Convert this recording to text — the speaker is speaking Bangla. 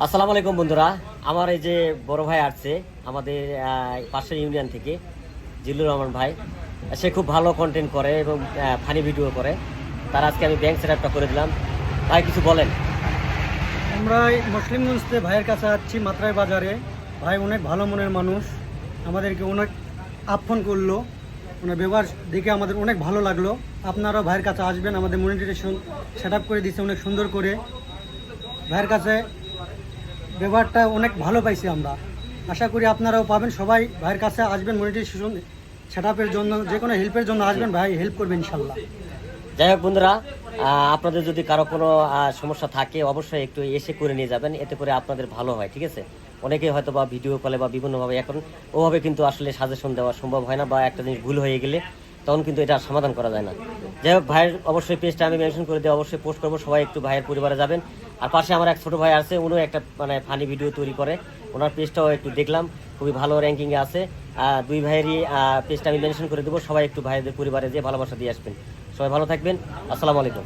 আসসালামু আলাইকুম বন্ধুরা। আমার এই যে বড় ভাই আসছে আমাদের পাশের ইউনিয়ন থেকে, জিল্লুর রহমান ভাই। সে খুব ভালো কন্টেন্ট করে এবং ফানি ভিডিও করে। তার আজকে আমি ব্যাংক সেটআপটা করে দিলাম। ভাই কিছু বলেন। আমরা এই মুসলিমগঞ্জতে ভাইয়ের কাছে যাচ্ছি মাত্রাই বাজারে। ভাই অনেক ভালো মনের মানুষ, আমাদেরকে অনেক আপন করলো, ওনার ব্যবহার দেখে আমাদের অনেক ভালো লাগলো। আপনারাও ভাইয়ের কাছে আসবেন, আমাদের মনিটাইজেশন সেট আপ করে দিচ্ছে অনেক সুন্দর করে। ভাইয়ের কাছে ব্যবহারটা অনেক ভালো পাইছি আমরা, আশা করি আপনারাও পাবেন। সবাই ভাইয়ের কাছে আসবেন, মনিটাইজেশন সেট আপের জন্য, যে কোনো হেল্পের জন্য আসবেন, ভাই হেল্প করবেন ইনশাল্লাহ। যাই হোক বন্ধুরা, আপনাদের যদি কারো কোনো সমস্যা থাকে অবশ্যই একটু এসে করে নিয়ে যাবেন, এতে করে আপনাদের ভালো হয়, ঠিক আছে? অনেকেই হয়তো বা ভিডিও কলে বা বিভিন্নভাবে এখন ওভাবে কিন্তু আসলে সাজেশন দেওয়া সম্ভব হয় না, বা একটা জিনিস ভুল হয়ে গেলে তখন কিন্তু এটা সমাধান করা যায় না। যাই হোক, ভাইয়ের অবশ্যই পেজটা আমি মেনশন করে দিয়ে অবশ্যই পোস্ট করবো, সবাই একটু ভাইয়ের পরিবারে যাবেন। আর পাশে আমার এক ছোটো ভাই আছে, উনিও একটা মানে ফানি ভিডিও তৈরি করে, ওনার পেজটাও একটু দেখলাম, খুবই ভালো র্যাঙ্কিংয়ে আছে। দুই ভাইয়েরই পেজটা আমি মেনশন করে দেবো, সবাই একটু ভাইদের পরিবারে যেয়ে ভালোবাসা দিয়ে আসবেন। সবাই ভালো থাকবেন। আসসালামু আলাইকুম।